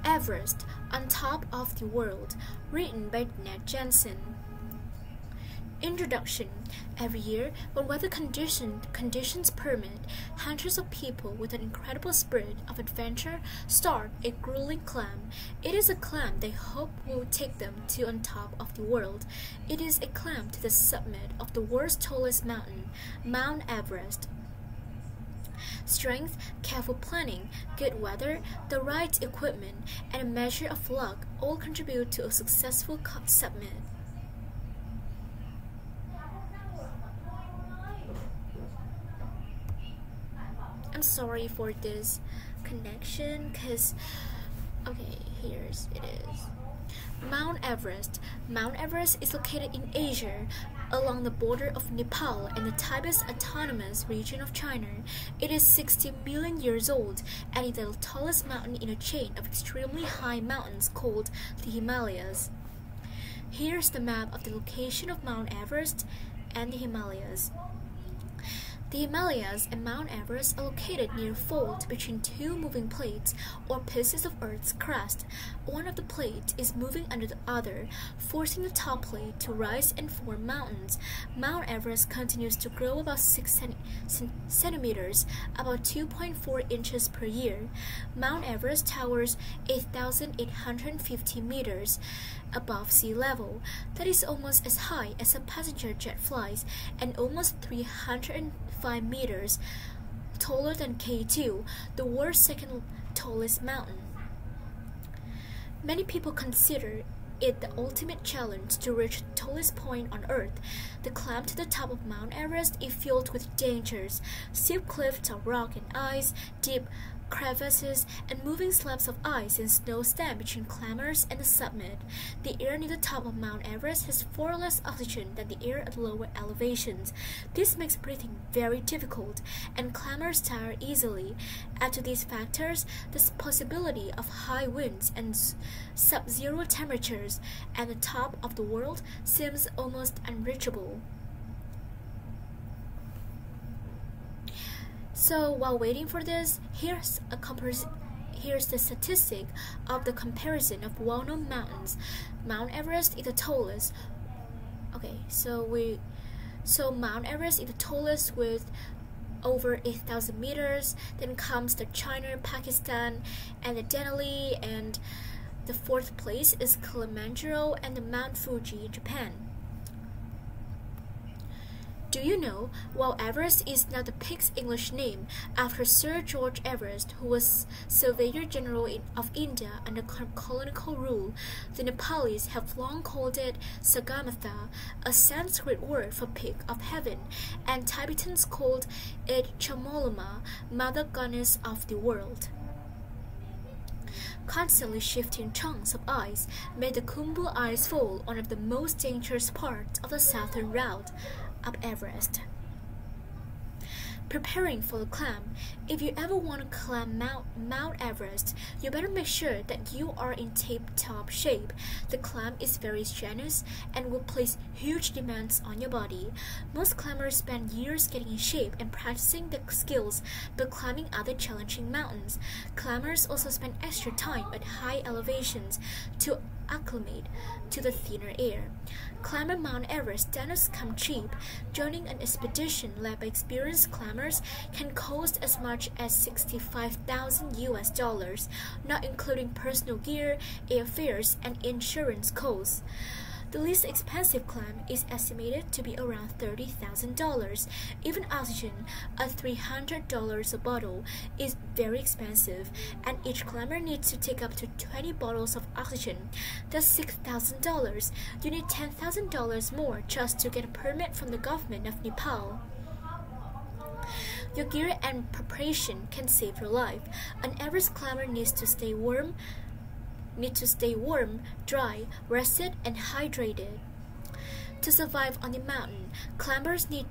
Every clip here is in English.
Everest, on top of the world, written by Ned Jensen. Introduction. Every year, when weather conditions permit, hundreds of people with an incredible spirit of adventure start a grueling climb. It is a climb they hope will take them to on top of the world. It is a climb to the summit of the world's tallest mountain, Mount Everest. Strength, careful planning, good weather, the right equipment, and a measure of luck all contribute to a successful summit. I'm sorry for this connection, because okay, here's it is. Mount Everest. Mount Everest is located in Asia, along the border of Nepal and the Tibet's autonomous region of China. It is 60 million years old and is the tallest mountain in a chain of extremely high mountains called the Himalayas. Here's the map of the location of Mount Everest and the Himalayas. The Himalayas and Mount Everest are located near a fault between two moving plates or pieces of Earth's crust. One of the plates is moving under the other, forcing the top plate to rise and form mountains. Mount Everest continues to grow about 6 centimeters, about 2.4 inches per year. Mount Everest towers 8,850 meters above sea level. That is almost as high as a passenger jet flies and almost 305 meters taller than K2, the world's second tallest mountain. Many people consider it the ultimate challenge to reach the tallest point on Earth. The climb to the top of Mount Everest is filled with dangers. Steep cliffs of rock and ice, deep crevasses, and moving slabs of ice and snow stand between climbers and the summit. The air near the top of Mount Everest has far less oxygen than the air at lower elevations. This makes breathing very difficult, and climbers tire easily. Add to these factors the possibility of high winds and sub-zero temperatures, and the top of the world seems almost unreachable. So while waiting for this, here's the statistic of the comparison of well-known mountains. Mount Everest is the tallest. Okay, so Mount Everest is the tallest with over 8,000 meters. Then comes the China, Pakistan, and the Denali, and the fourth place is Kilimanjaro and the Mount Fuji in Japan. Do you know, while Everest is now the peak's English name, after Sir George Everest, who was Surveyor General of India under colonial rule, the Nepalis have long called it Sagarmatha, a Sanskrit word for peak of heaven, and Tibetans called it Chamolama, mother goddess of the world. Constantly shifting chunks of ice made the Khumbu ice fall one of the most dangerous parts of the southern route up Everest. Preparing for the climb. If you ever want to climb Mount Everest, you better make sure that you are in tip-top shape. The climb is very strenuous and will place huge demands on your body. Most climbers spend years getting in shape and practicing the skills by climbing other challenging mountains. Climbers also spend extra time at high elevations to acclimate to the thinner air. Climbing Mount Everest does not come cheap. Joining an expedition led by experienced climbers can cost as much as $65,000, not including personal gear, airfares, and insurance costs. The least expensive climb is estimated to be around $30,000. Even oxygen, at $300 a bottle, is very expensive, and each climber needs to take up to 20 bottles of oxygen. That's $6,000. You need $10,000 more just to get a permit from the government of Nepal. Your gear and preparation can save your life. An Everest climber needs to stay warm, dry, rested, and hydrated. To survive on the mountain, climbers need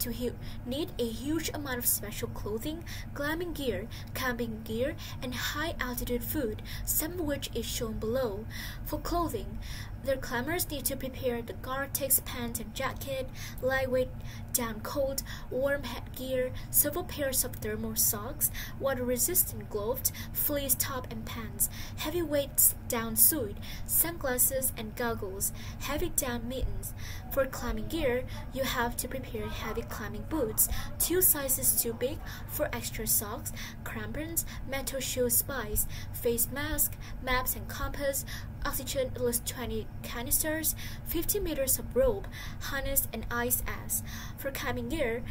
a huge amount of special clothing, climbing gear, camping gear, and high-altitude food, some of which is shown below. For clothing, The climbers need to prepare the Gore-Tex pants and jacket, lightweight down coat, warm headgear, several pairs of thermal socks, water-resistant gloves, fleece top and pants, heavyweight down suit, sunglasses and goggles, heavy down mittens. For climbing gear, you have to prepare heavy climbing boots, 2 sizes too big for extra socks, crampons, metal shoe spikes, face mask, maps and compass, oxygen at least 20 canisters, 50 meters of rope, harness, and ice axe. For climbing gear,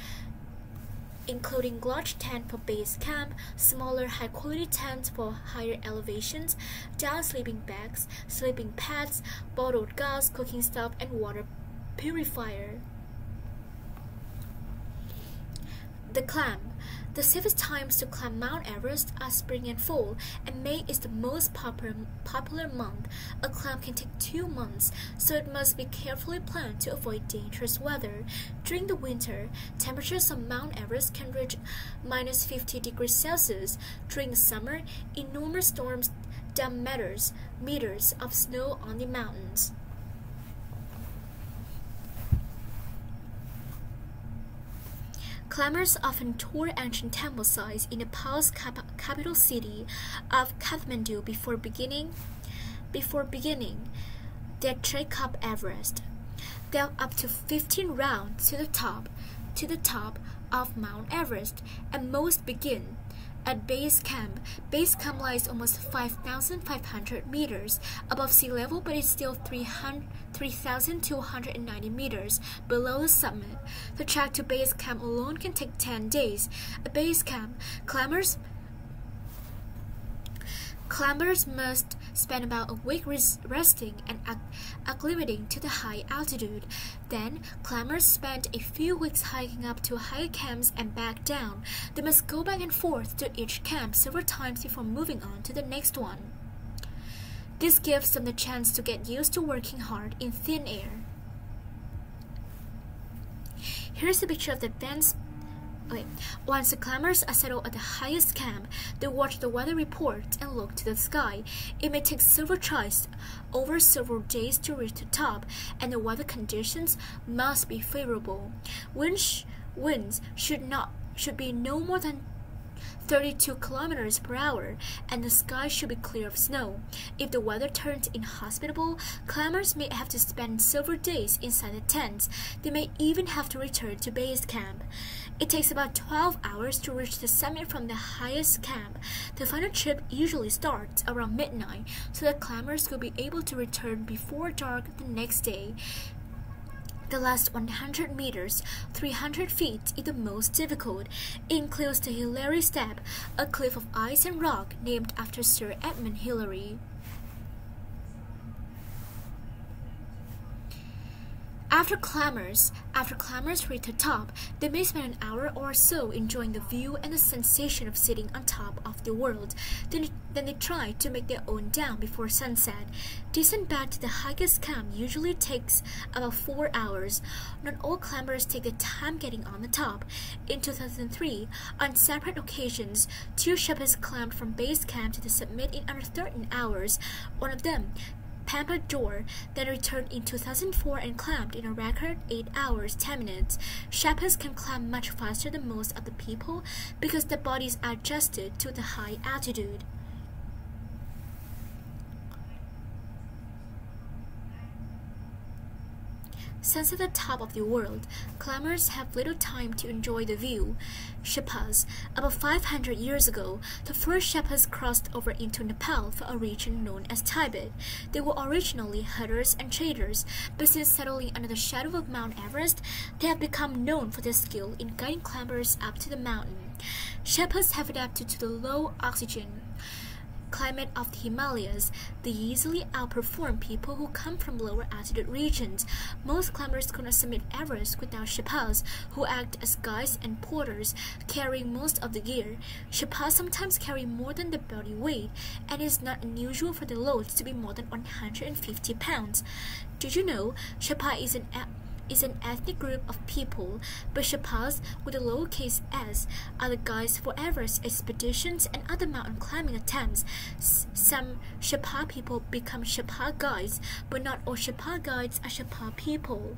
including large tent for base camp, smaller high-quality tents for higher elevations, down sleeping bags, sleeping pads, bottled gas, cooking stuff, and water purifier. The climb. The safest times to climb Mount Everest are spring and fall, and May is the most popular month. A climb can take 2 months, so it must be carefully planned to avoid dangerous weather. During the winter, temperatures on Mount Everest can reach minus 50 degrees Celsius. During the summer, enormous storms dump meters of snow on the mountains. Climbers often tour ancient temple sites in Nepal's capital city of Kathmandu before beginning their trek up Everest. They have up to 15 rounds to the top of Mount Everest, and most begin at base camp. Base camp lies almost 5,500 meters above sea level, but is still 3,290 meters below the summit. The trek to base camp alone can take 10 days. At base camp, climbers must spend about a week resting and acclimating to the high altitude. Then, climbers spend a few weeks hiking up to higher camps and back down. They must go back and forth to each camp several times before moving on to the next one. This gives them the chance to get used to working hard in thin air. Here's a picture of the advanced. Once the climbers are settled at the highest camp, they watch the weather report and look to the sky. It may take several tries over several days to reach the top, and the weather conditions must be favorable. Winds should be no more than 32 kilometers per hour, and the sky should be clear of snow. If the weather turns inhospitable, climbers may have to spend several days inside the tents. They may even have to return to base camp. It takes about 12 hours to reach the summit from the highest camp. The final trip usually starts around midnight, so that climbers will be able to return before dark the next day. The last 100 meters, 300 feet, is the most difficult. It includes the Hillary Step, a cliff of ice and rock named after Sir Edmund Hillary. After climbers reach the top, they may spend an hour or so enjoying the view and the sensation of sitting on top of the world. Then they try to make their own down before sunset. Descent back to the highest camp usually takes about 4 hours. Not all climbers take the time getting on the top. In 2003, on separate occasions, 2 shepherds climbed from base camp to the summit in under 13 hours. One of them, Pampa Jor, then returned in 2004 and climbed in a record 8 hours 10 minutes. Shepherds can climb much faster than most of the people because their bodies are adjusted to the high altitude. Since at the top of the world, climbers have little time to enjoy the view. Sherpas. About 500 years ago, the first Sherpas crossed over into Nepal for a region known as Tibet. They were originally hunters and traders, but since settling under the shadow of Mount Everest, they have become known for their skill in guiding climbers up to the mountain. Sherpas have adapted to the low oxygen climate of the Himalayas. They easily outperform people who come from lower altitude regions. Most climbers cannot summit Everest without Sherpas, who act as guides and porters, carrying most of the gear. Sherpas sometimes carry more than their body weight, and it is not unusual for the loads to be more than 150 pounds. Did you know Sherpa is an is an ethnic group of people, but Sherpas with a lowercase s are the guides for Everest expeditions and other mountain climbing attempts. Some Sherpa people become Sherpa guides, but not all Sherpa guides are Sherpa people.